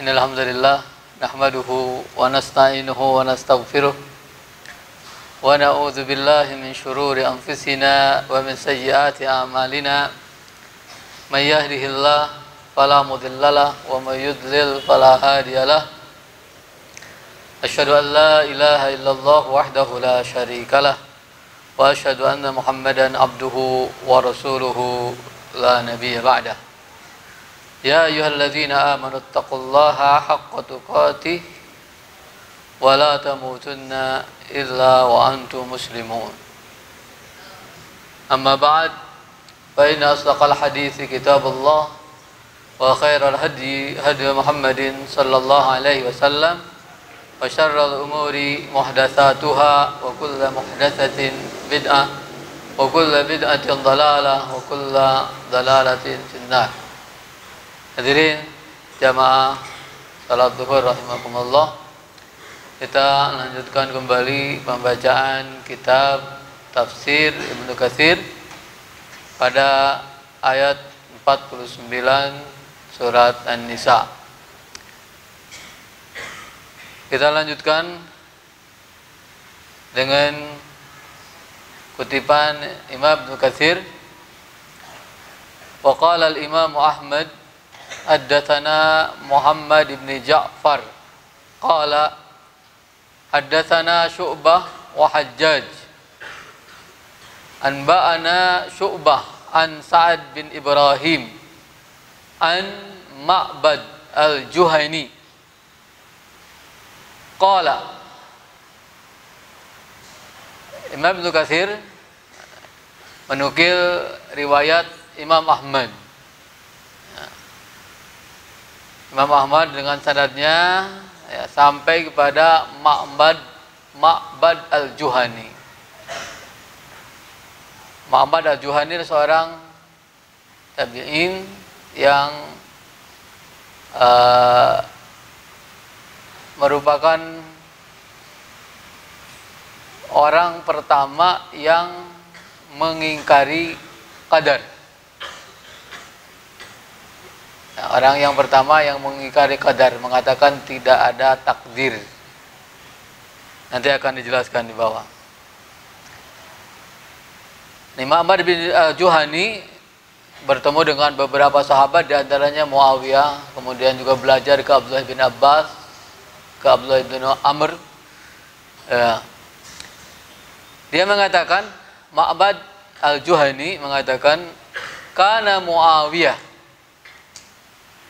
Innal hamdalillah nahmaduhu wa nasta'inuhu wa nastaghfiruh wa na'udzu billahi min shururi anfusina wa min sayyiati a'malina may yahdihillahu fala mudhillalah wa may yudlil fala hadiyalah. Asyhadu an la ilaha illallah wahdahu la syarikalah wa asyhadu anna Muhammadan abduhu wa rasuluhu la nabiyya ba'dah. Ya ayyuhalladzina amanu taqullaha haqqa tuqatih wa la tamutunna illa wa antum muslimun. Amma ba'd, fa inna asdaqal hadithi kitabullah wa khairal hadi Muhammadin sallallahu alaihi wasallam wa syarrul umuri muhdatsatuha wa kullu muhdatsatin bid'ah wa kullu bid'atin dhalalah wa kullu dhalalatin finnar. Hadirin jamaah salat zuhur rahimakumullah. Kita lanjutkan kembali pembacaan kitab tafsir Ibnu Katsir pada ayat 49 surat An-Nisa. Kita lanjutkan dengan kutipan Imam Ibnu Katsir. Wa qala al-Imam Ahmad haddatsana Muhammad ibn Ja'far qala haddatsana Syu'bah wa Hajjaj anba'ana Syu'bah an Sa'ad bin Ibrahim an Ma'bad al-Juhani qala. Imam Ibnu Katsir menukil riwayat Imam Ahmad. Imam Ahmad dengan sanadnya sampai kepada Ma'bad al-Juhani. Ma'bad al-Juhani adalah seorang tabi'in yang merupakan orang pertama yang mengingkari qadar. Orang yang pertama yang mengingkari qadar, mengatakan tidak ada takdir. Nanti akan dijelaskan di bawah. Ma'bad bin Juhani bertemu dengan beberapa sahabat, di antaranya Muawiyah, kemudian juga belajar ke Abdullah bin Abbas, ke Abdullah bin Amr. Dia mengatakan, Ma'bad al-Juhani mengatakan, kana Muawiyah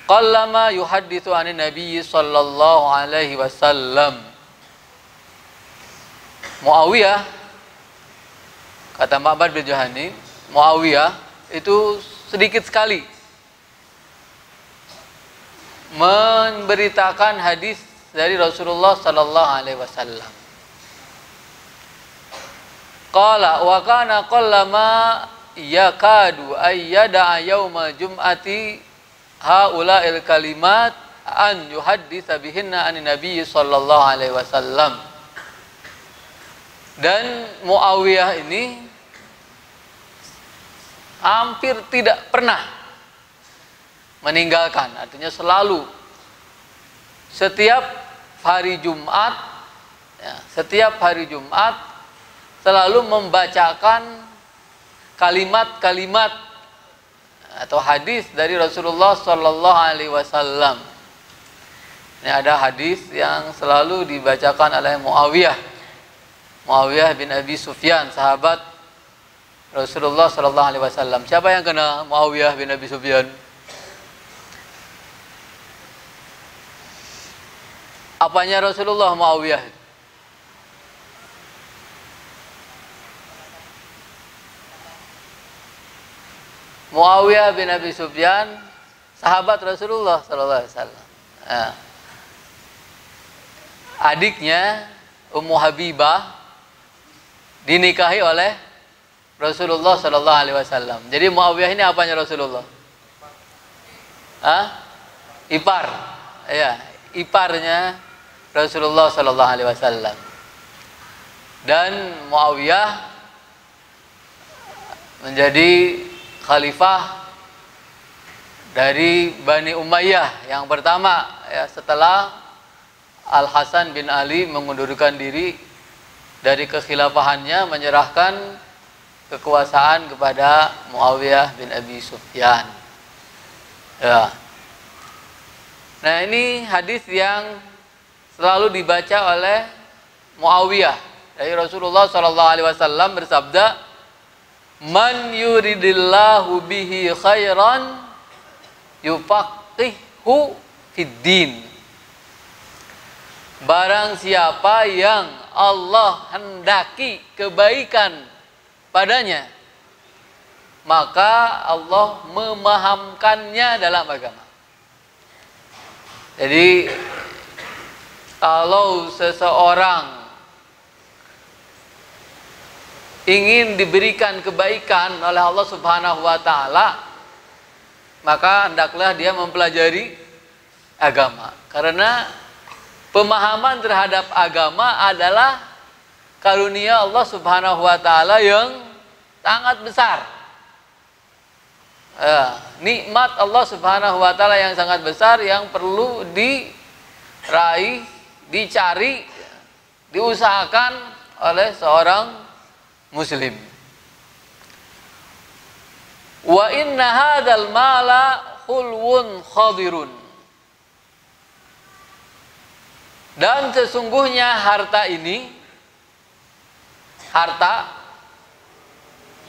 qallama yuhadditsu 'anin Nabi sallallahu alaihi wasallam. Muawiyah, kata Ma'bad bin Juhani, Muawiyah itu sedikit sekali memberitakan hadis dari Rasulullah sallallahu alaihi wasallam. Qala wa kana qallama yakadu ayyada yaumal jum'ati haula'il kalimat an yuhadditsa bihinna anin Nabi sallallahu alaihi wasallam. Dan Muawiyah ini hampir tidak pernah meninggalkan, artinya selalu setiap hari Jumat selalu membacakan kalimat-kalimat atau hadis dari Rasulullah sallallahu alaihi wasallam. Ini ada hadis yang selalu dibacakan oleh Muawiyah bin Abi Sufyan, sahabat Rasulullah sallallahu alaihi wasallam. Siapa yang kenal Muawiyah bin Abi Sufyan? Apanya Rasulullah Muawiyah? Muawiyah bin Abi Sufyan, sahabat Rasulullah sallallahu alaihi wasallam. Adiknya Ummu Habibah dinikahi oleh Rasulullah sallallahu alaihi wasallam. Jadi Muawiyah ini apanya Rasulullah? Ipar. Ya, iparnya Rasulullah sallallahu alaihi wasallam. Dan Muawiyah menjadi khalifah dari Bani Umayyah yang pertama ya, setelah Al Hasan bin Ali mengundurkan diri dari kekhilafahannya, menyerahkan kekuasaan kepada Muawiyah bin Abi Sufyan. Ya. Nah, ini hadis yang selalu dibaca oleh Muawiyah dari Rasulullah SAW bersabda, "Man yuridillahu bihi khairan yufaqihu fid din." Barang siapa yang Allah hendaki kebaikan padanya, maka Allah memahamkannya dalam agama. Jadi kalau seseorang ingin diberikan kebaikan oleh Allah Subhanahu wa taala, maka hendaklah dia mempelajari agama. Karena pemahaman terhadap agama adalah karunia Allah Subhanahu wa taala yang sangat besar. Nikmat Allah Subhanahu wa taala yang sangat besar yang perlu diraih, dicari, diusahakan oleh seorang muslim. Wa inna hadzal mala khulwun khadirun. Dan sesungguhnya harta ini, harta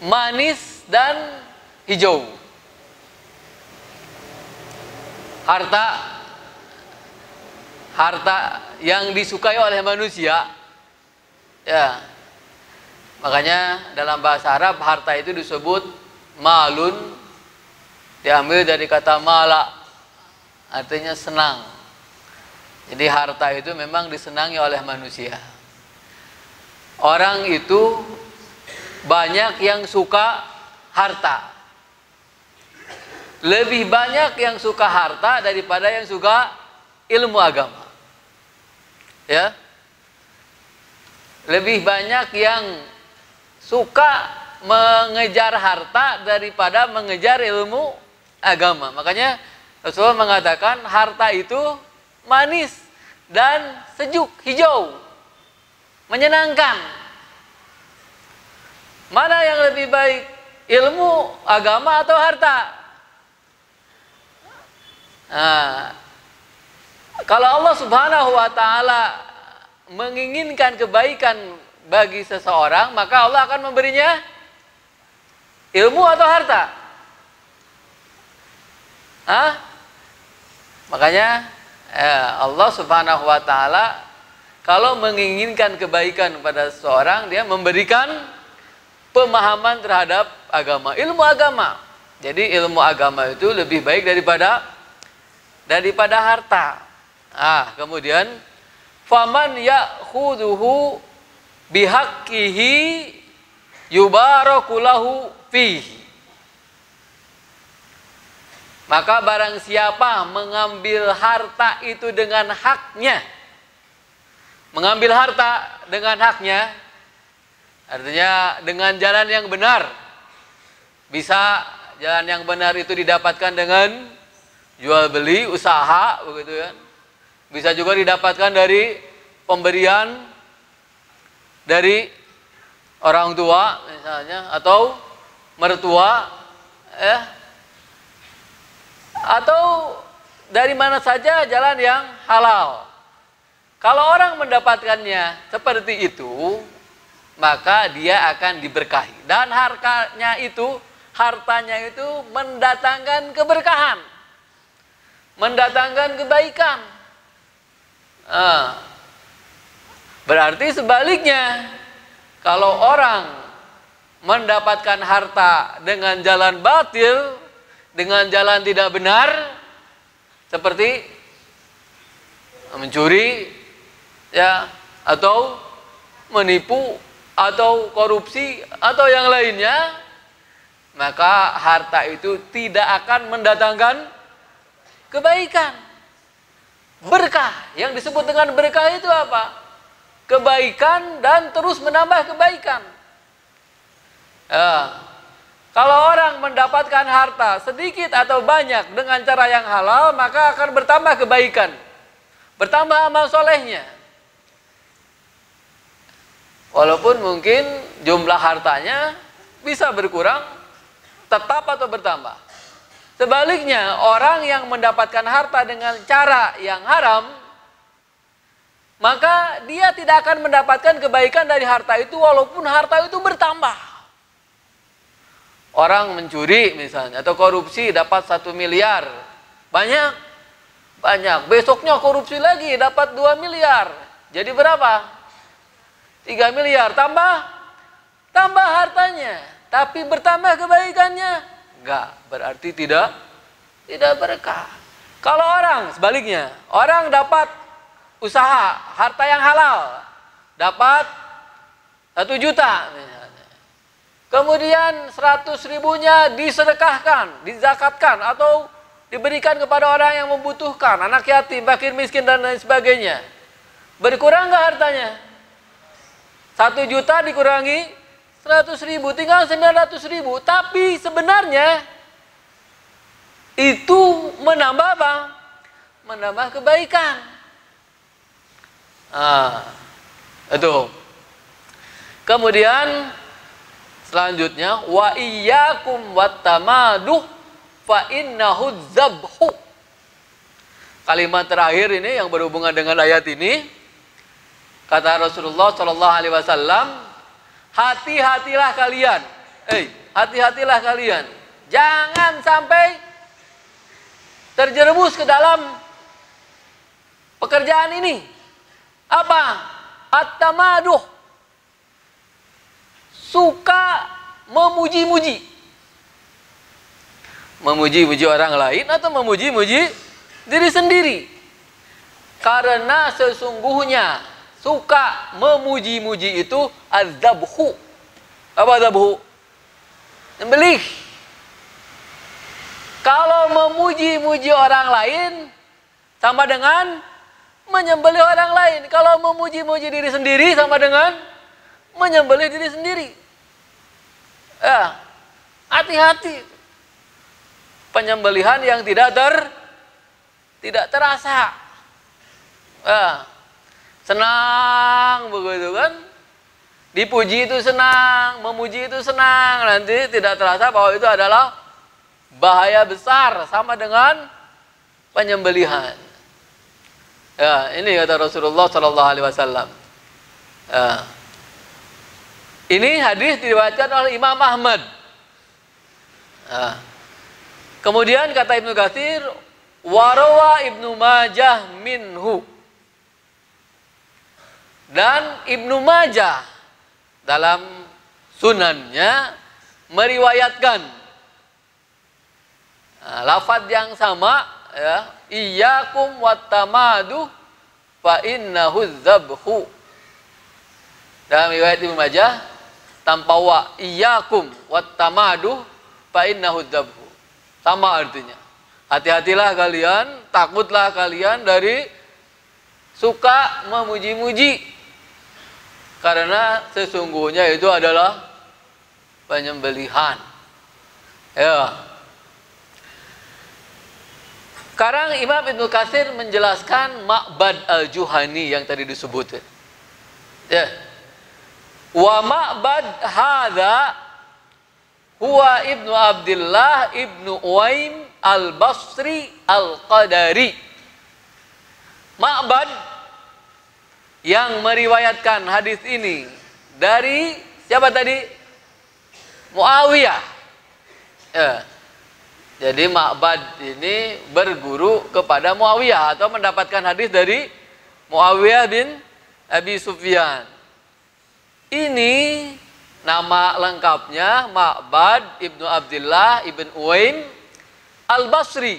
manis dan hijau. Harta yang disukai oleh manusia. Ya. Makanya dalam bahasa Arab harta itu disebut malun, diambil dari kata mala, artinya senang. Jadi harta itu memang disenangi oleh manusia. Orang itu banyak yang suka harta. Lebih banyak yang suka harta daripada yang suka ilmu agama. Ya. Lebih banyak yang suka mengejar harta daripada mengejar ilmu agama. Makanya Rasulullah mengatakan harta itu manis dan sejuk, hijau, menyenangkan. Mana yang lebih baik, ilmu agama atau harta? Nah, kalau Allah Subhanahu wa taala menginginkan kebaikan bagi seseorang, maka Allah akan memberinya ilmu atau harta. Makanya Allah Subhanahu wa taala kalau menginginkan kebaikan pada seseorang, dia memberikan pemahaman terhadap agama, ilmu agama. Jadi ilmu agama itu lebih baik daripada harta. Kemudian faman ya'khudhuhu bihaqqihi yubaraku lahu fihi. Maka barang siapa mengambil harta itu dengan haknya, mengambil harta dengan haknya, artinya dengan jalan yang benar. Bisa jalan yang benar itu didapatkan dengan jual beli, usaha, begitu kan. Bisa juga didapatkan dari pemberian dari orang tua misalnya, atau mertua, atau dari mana saja jalan yang halal. Kalau orang mendapatkannya seperti itu, maka dia akan diberkahi. Dan hartanya itu mendatangkan keberkahan, mendatangkan kebaikan. Berarti sebaliknya, kalau orang mendapatkan harta dengan jalan batil, dengan jalan tidak benar, seperti mencuri, ya, atau menipu, atau korupsi, atau yang lainnya, maka harta itu tidak akan mendatangkan kebaikan. Berkah, yang disebut dengan berkah itu apa? Kebaikan dan terus menambah kebaikan. Kalau orang mendapatkan harta sedikit atau banyak dengan cara yang halal, maka akan bertambah kebaikan, bertambah amal solehnya. Walaupun mungkin jumlah hartanya bisa berkurang, tetap atau bertambah. Sebaliknya, orang yang mendapatkan harta dengan cara yang haram, maka dia tidak akan mendapatkan kebaikan dari harta itu walaupun harta itu bertambah. Orang mencuri misalnya atau korupsi dapat 1 miliar. Banyak. Besoknya korupsi lagi dapat 2 miliar. Jadi berapa? 3 miliar. Tambah hartanya. Tapi bertambah kebaikannya? Enggak. Berarti tidak berkah. Kalau orang sebaliknya. Orang dapat usaha, harta yang halal. Dapat 1 juta misalnya. Kemudian 100 ribunya disedekahkan, dizakatkan atau diberikan kepada orang yang membutuhkan, anak yatim, fakir miskin dan lain sebagainya. Berkurang nggak hartanya? 1 juta dikurangi 100 ribu, tinggal 900 ribu. Tapi sebenarnya itu menambah apa? Menambah kebaikan. Itu. Kemudian selanjutnya, wa iyyakum wattamaduh fa innahu dzabhu. Kalimat terakhir ini yang berhubungan dengan ayat ini, kata Rasulullah Shallallahu Alaihi Wasallam, hati-hatilah kalian, hati-hatilah kalian, jangan sampai terjerumus ke dalam pekerjaan ini. Apa? At-tamaduh. Suka memuji-muji. Memuji-muji orang lain atau memuji-muji diri sendiri. Karena sesungguhnya suka memuji-muji itu az-zabhu. Apa zabhu? Nyembelih. Kalau memuji-muji orang lain sama dengan menyembelih orang lain. Kalau memuji-muji diri sendiri sama dengan menyembelih diri sendiri. Ya, hati-hati. Penyembelihan yang tidak terasa. Ya, senang begitu kan? Dipuji itu senang, memuji itu senang. Nanti tidak terasa bahwa itu adalah bahaya besar sama dengan penyembelihan. Ya, ini kata Rasulullah Shallallahu Alaihi Wasallam. Ya. Ini hadis diriwayatkan oleh Imam Ahmad. Nah. Kemudian kata Ibnu Katsir, warawa Ibnu Majah minhu. Dan Ibnu Majah dalam sunannya meriwayatkan lafaz yang sama, ya, iyyakum wattamadu fa innahu dzabhu. Dalam riwayat Ibnu Majah tanpa wa iyyakum wattamadu fa innahu dzabhu. Sama artinya. Hati-hatilah kalian, takutlah kalian dari suka memuji-muji. Karena sesungguhnya itu adalah penyembelihan. Ya. Sekarang Imam Ibnu Katsir menjelaskan Ma'bad al-Juhani yang tadi disebut. Ya. Wa Ma'bad hadza huwa Ibnu Abdullah Ibnu Uwaim al-Basri al-Qadari. Ma'bad yang meriwayatkan hadis ini dari siapa tadi? Muawiyah. Ya. Jadi Ma'bad ini berguru kepada Muawiyah atau mendapatkan hadis dari Muawiyah bin Abi Sufyan. Ini nama lengkapnya Ma'bad Ibnu Abdullah Ibn Uwaim al-Basri.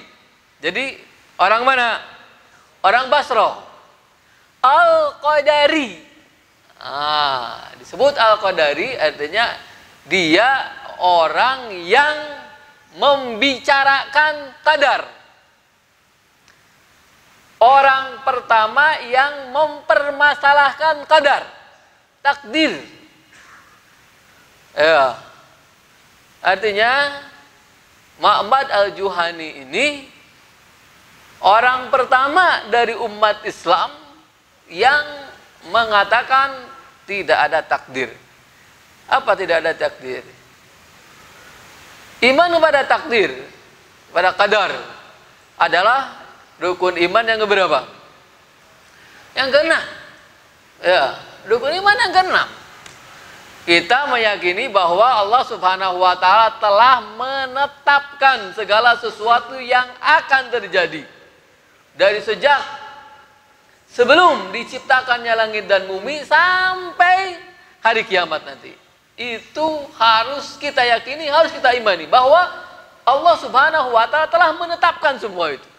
Jadi orang mana? Orang Basra. Al-Qadari. Disebut Al-Qadari artinya dia orang yang membicarakan qadar. Orang pertama yang mempermasalahkan qadar. Takdir. Ya. Artinya Ma'bad al-Juhani ini orang pertama dari umat Islam yang mengatakan tidak ada takdir. Apa tidak ada takdir? Iman kepada takdir, pada qadar adalah rukun iman yang keberapa? Yang keenam. Ya, rukun iman yang keenam. Kita meyakini bahwa Allah Subhanahu wa taala telah menetapkan segala sesuatu yang akan terjadi. Dari sejak sebelum diciptakannya langit dan bumi sampai hari kiamat nanti. Itu harus kita yakini, harus kita imani bahwa Allah Subhanahu wa taala telah menetapkan semua itu.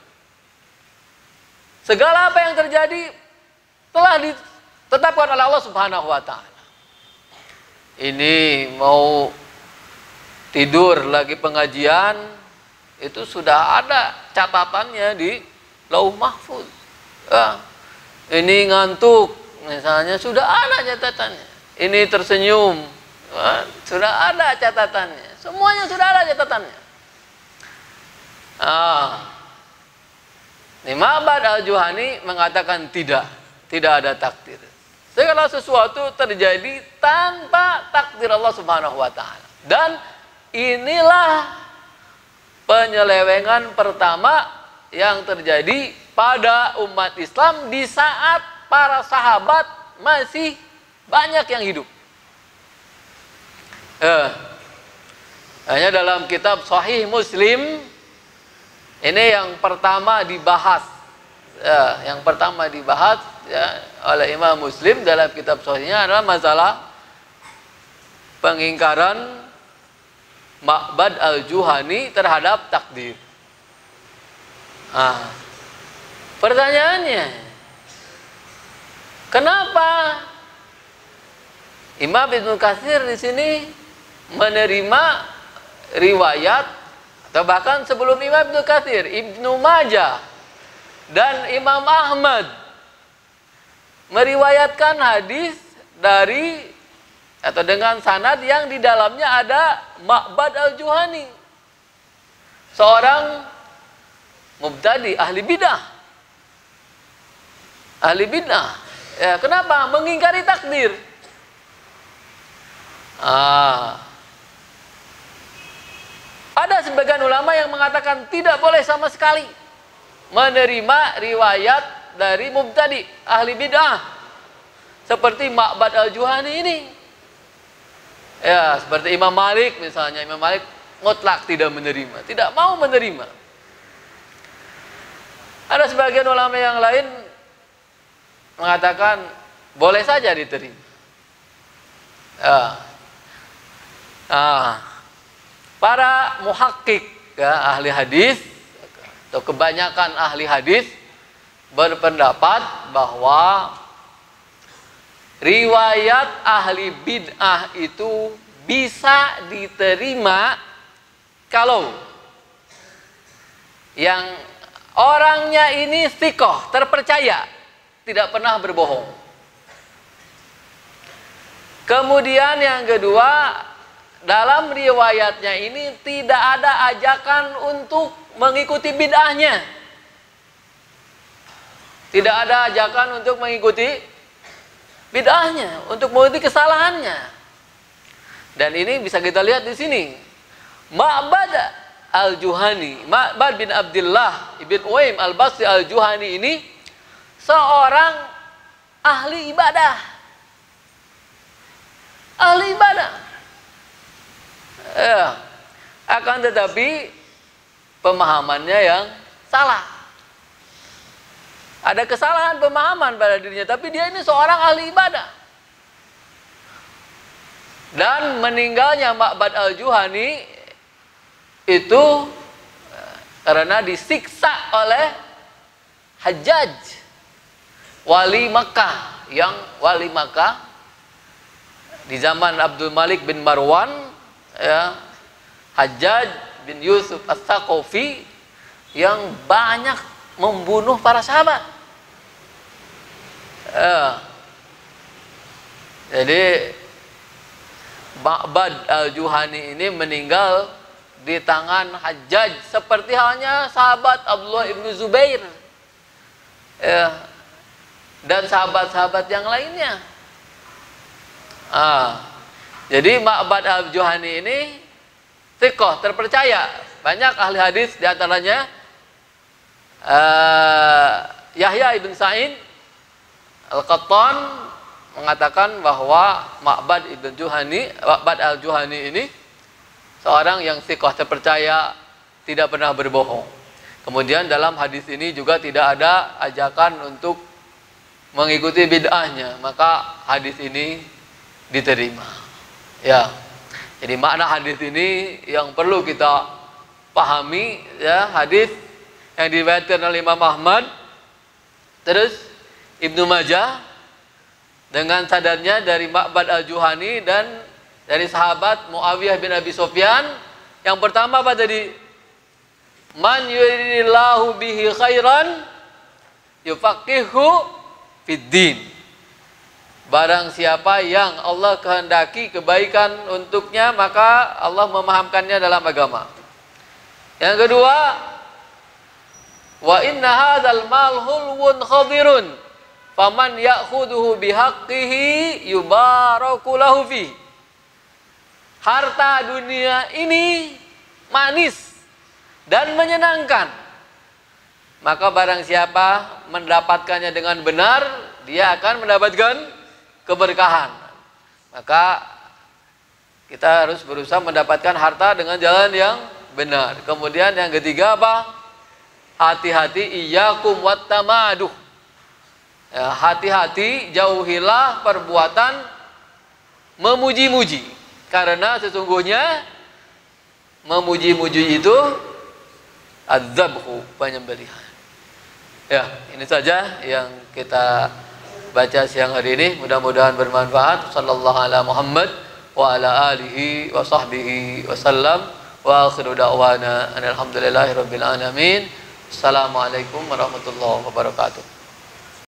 Segala apa yang terjadi telah ditetapkan oleh Allah Subhanahu wa taala. Ini mau tidur lagi pengajian, itu sudah ada catatannya di Lauh Mahfuz. Ini ngantuk, misalnya sudah ada catatannya. Ini tersenyum, sudah ada catatannya. Semuanya sudah ada catatannya. Ini Ma'bad al-Juhani mengatakan tidak ada takdir. Segala sesuatu terjadi tanpa takdir Allah Subhanahu wa taala. Dan inilah penyelewengan pertama yang terjadi pada umat Islam di saat para sahabat masih banyak yang hidup. Hanya dalam kitab Sahih Muslim ini yang pertama dibahas. Yang pertama dibahas oleh Imam Muslim dalam kitab Sahihnya adalah masalah pengingkaran Ma'bad al-Juhani terhadap takdir. Pertanyaannya, kenapa Imam Ibnu Katsir di sini menerima riwayat, atau bahkan sebelum Imam Ibnu Katsir, Ibnu Majah dan Imam Ahmad meriwayatkan hadis dari atau dengan sanad yang di dalamnya ada Ma'bad al-Juhani, seorang mubtadi, ahli bidah. Ya, kenapa? Mengingkari takdir. Ada sebagian ulama yang mengatakan tidak boleh sama sekali menerima riwayat dari mubtadi, ahli bid'ah, seperti Ma'bad al-Juhani ini. Ya, seperti Imam Malik misalnya. Imam Malik mutlak tidak menerima, tidak mau menerima. Ada sebagian ulama yang lain mengatakan boleh saja diterima. Para muhakkik, ya, ahli hadis atau kebanyakan ahli hadis berpendapat bahwa riwayat ahli bid'ah itu bisa diterima kalau yang orangnya ini thiqah, terpercaya, tidak pernah berbohong. Kemudian yang kedua, dalam riwayatnya ini tidak ada ajakan untuk mengikuti bid'ahnya. Tidak ada ajakan untuk mengikuti bid'ahnya, untuk mengikuti kesalahannya. Dan ini bisa kita lihat di sini. Ma'bad al-Juhani, Ma'bad bin Abdullah ibn Uwaim al-Basri al-Juhani ini seorang ahli ibadah. Ahli ibadah. Akan tetapi pemahamannya yang salah. Ada kesalahan pemahaman pada dirinya, tapi dia ini seorang ahli ibadah. Dan meninggalnya Ma'bad al-Juhani itu karena disiksa oleh Hajjaj, wali Makkah, yang wali Makkah di zaman Abdul Malik bin Marwan, ya, Hajjaj bin Yusuf As-Saqafi yang banyak membunuh para sahabat. Jadi Ma'bad al-Juhani ini meninggal di tangan Hajjaj seperti halnya sahabat Abdullah ibnu Zubair, ya, dan sahabat-sahabat yang lainnya. Jadi Ma'bad al-Juhani ini thiqah, terpercaya. Banyak ahli hadis, diantaranya Yahya ibn Sa'id Al-Qattan mengatakan bahwa Ma'bad al-Juhani ini seorang yang thiqah, terpercaya, tidak pernah berbohong. Kemudian dalam hadis ini juga tidak ada ajakan untuk mengikuti bid'ahnya, maka hadis ini diterima. Ya. Jadi makna hadis ini yang perlu kita pahami, ya, hadis yang diriwayatkan oleh Imam Ahmad, terus Ibnu Majah dengan sanadnya dari Ma'bad al-Juhani dan dari sahabat Muawiyah bin Abi Sufyan. Yang pertama apa tadi? Man yuridillahu bihi khairan yufaqihu fid din. Barang siapa yang Allah kehendaki kebaikan untuknya, maka Allah memahamkannya dalam agama. Yang kedua, wa inna hadzal mal hulwun khadirun faman ya'khuduhu bihaqqihi yubaraku lahu fi. Harta dunia ini manis dan menyenangkan, maka barang siapa mendapatkannya dengan benar, dia akan mendapatkan keberkahan. Maka kita harus berusaha mendapatkan harta dengan jalan yang benar. Kemudian yang ketiga apa? Hati-hati, iyyakum wattamaduh. Ya, hati-hati, jauhilah perbuatan memuji-muji, karena sesungguhnya memuji-muji itu adzabhu, penyembelihan. Ya, ini saja yang kita baca siang hari ini, mudah-mudahan bermanfaat. Sallallahu ala Muhammad wa ala alihi wa sahbihi wasallam, wa akhiru da'wana alhamdulillahi rabbil alamin. Assalamualaikum warahmatullahi wabarakatuh.